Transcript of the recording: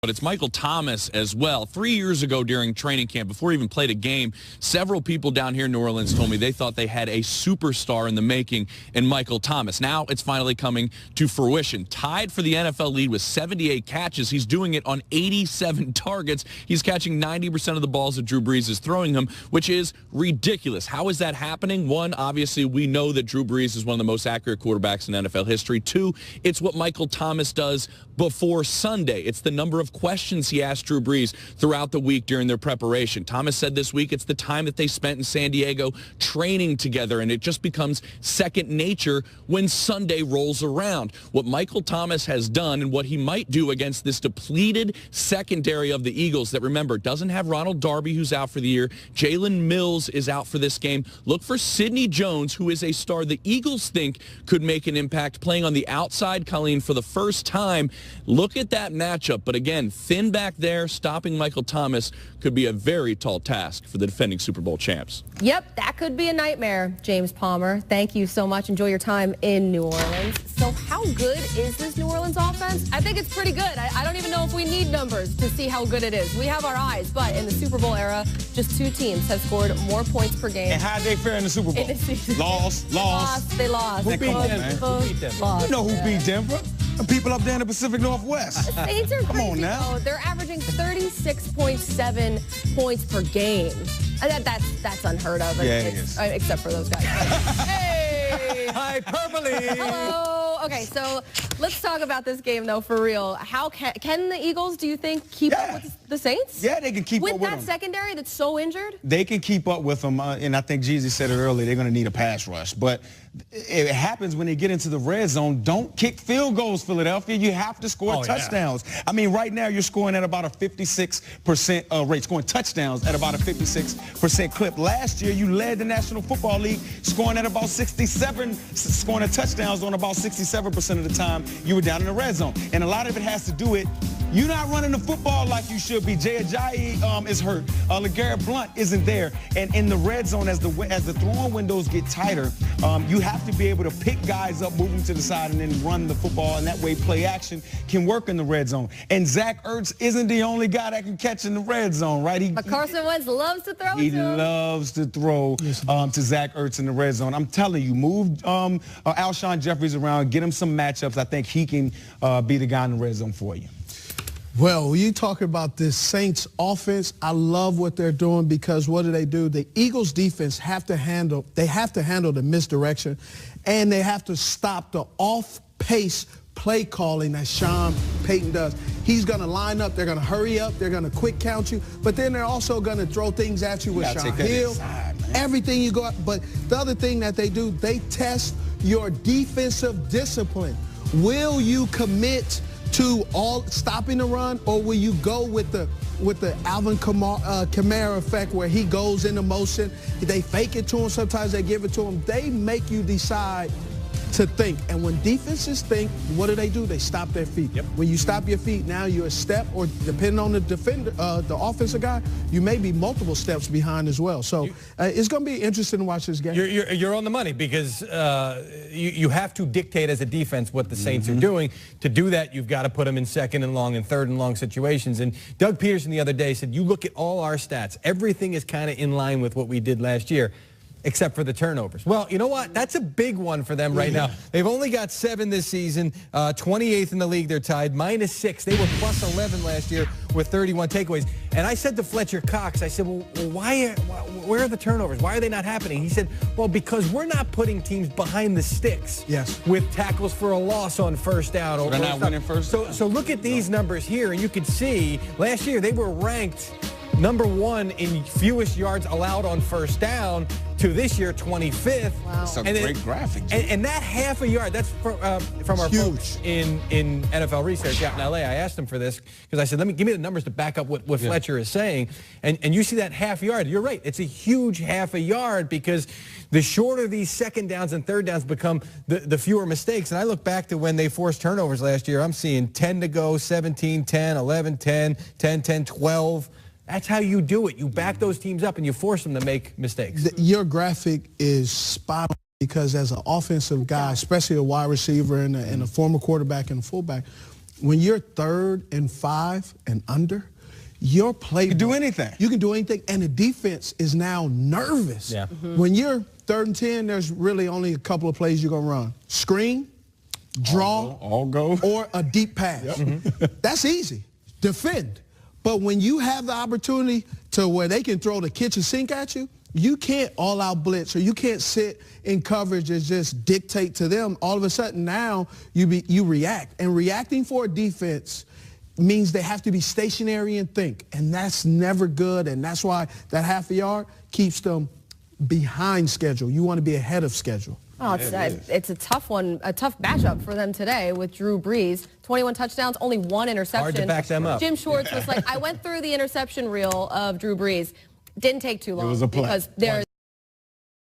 but it's Michael Thomas as well. 3 years ago during training camp, before he even played a game, several people down here in New Orleans told me they thought they had a superstar in the making in Michael Thomas. Now it's finally coming to fruition. Tied for the NFL lead with 78 catches. He's doing it on 87 targets. He's catching 90% of the balls that Drew Brees is throwing him, which is ridiculous. How is that happening? One, obviously, we know that Drew Brees is one of the most accurate quarterbacks in NFL history. Two, it's what Michael Thomas does before Sunday. It's the number of questions he asked Drew Brees throughout the week during their preparation. Thomas said this week it's the time that they spent in San Diego training together, and it just becomes second nature when Sunday rolls around. What Michael Thomas has done and what he might do against this depleted secondary of the Eagles that, remember, doesn't have Ronald Darby, who's out for the year. Jalen Mills is out for this game. Look for Sidney Jones, who is a star the Eagles think could make an impact, playing on the outside, Colleen, for the first time. Look at that matchup. But again, thin back there, stopping Michael Thomas could be a very tall task for the defending Super Bowl champs. Yep, that could be a nightmare, James Palmer. Thank you so much. Enjoy your time in New Orleans. So how good is this New Orleans offense? I think it's pretty good. I don't even know if we need numbers to see how good it is. We have our eyes, but in the Super Bowl era, just two teams have scored more points per game. And how'd they fare in the Super Bowl? Lost. They lost. Who beat them? You know who beat Denver? The people up there in the Pacific Northwest. The Saints are crazy. Come on now. Though. They're averaging 36.7 points per game. That's unheard of. Yeah, it is. Except for those guys. Hey! Hyperbole! Hello. Okay, so let's talk about this game, though, for real. How can the Eagles, do you think, keep up with the Saints? Yeah, they can keep up with them. With that secondary that's so injured? They can keep up with them, and I think Jeezy said it earlier, they're going to need a pass rush. But it happens when they get into the red zone. Don't kick field goals, Philadelphia. You have to score touchdowns. Yeah. I mean, right now you're scoring at about a 56% rate, scoring touchdowns at about a 56% clip. Last year, you led the National Football League, scoring at about scoring touchdowns on about 67% of the time you were down in the red zone. And a lot of it has to do with you're not running the football like you should be. Jay Ajayi is hurt. LeGarrette Blount isn't there. And in the red zone, as the throwing windows get tighter, you have to be able to pick guys up, move them to the side, and then run the football. And that way, play action can work in the red zone. And Zach Ertz isn't the only guy that can catch in the red zone, right? But Carson Wentz loves to throw. He loves to throw to Zach Ertz in the red zone. I'm telling you, move Alshon Jeffries around, get him some matchups. I think he can be the guy in the red zone for you. Well, when you talk about this Saints offense, I love what they're doing because what do? The Eagles defense have to handle the misdirection, and they have to stop the off-pace play calling that Sean Payton does. He's going to line up, they're going to hurry up, they're going to quick count you, but then they're also going to throw things at you with Sean Hill. Everything you go up. But the other thing that they do, they test your defensive discipline. Will you commit to all stopping the run, or will you go with the Alvin Kamara effect where he goes into motion? They fake it to him. Sometimes they give it to him. They make you decide to think. And when defenses think, what do? They stop their feet. Yep. When you stop your feet, now you're a step, or depending on the defender, the offensive guy, you may be multiple steps behind as well. So it's going to be interesting to watch this game. You're on the money because you have to dictate as a defense what the Saints are doing. To do that, you've got to put them in second and long and third and long situations. And Doug Peterson the other day said, you look at all our stats, everything is kind of in line with what we did last year, except for the turnovers. Well, you know what? That's a big one for them right now. They've only got 7 this season, 28th in the league. They're tied, -6. They were plus 11 last year with 31 takeaways. And I said to Fletcher Cox, I said, well, where are the turnovers? Why are they not happening? He said, well, because we're not putting teams behind the sticks with tackles for a loss on first down. So they're not winning first down. So look at these numbers here, and you can see last year they were ranked #1 in fewest yards allowed on first down, to this year 25th. Wow. That's a great graphic. And that half a yard, that's from our folks in NFL research out in L.A. I asked them for this because I said, give me the numbers to back up what Fletcher is saying. And you see that half yard. You're right. It's a huge half a yard because the shorter these second downs and third downs become, the fewer mistakes. And I look back to when they forced turnovers last year. I'm seeing 10 to go, 17, 10, 11, 10, 10, 10, 12. That's how you do it. You back those teams up and you force them to make mistakes. Your graphic is spot on because as an offensive guy, especially a wide receiver and a former quarterback and a fullback, when you're 3rd and 5 and under, your play You can do anything. You can do anything, and the defense is now nervous. Yeah. When you're 3rd and 10, there's really only a couple of plays you're going to run. Screen, draw, all go. or a deep pass. That's easy. Defend. But when you have the opportunity to where they can throw the kitchen sink at you, you can't all-out blitz, or you can't sit in coverage and just dictate to them. All of a sudden now you react. And reacting for a defense means they have to be stationary and think. And that's never good, and that's why that half a yard keeps them behind schedule. You want to be ahead of schedule. Oh, it's a tough one, a tough matchup for them today with Drew Brees. 21 touchdowns, only 1 interception. Hard to back them up. Jim Schwartz was like, I went through the interception reel of Drew Brees. Didn't take too long. It was a play. Because there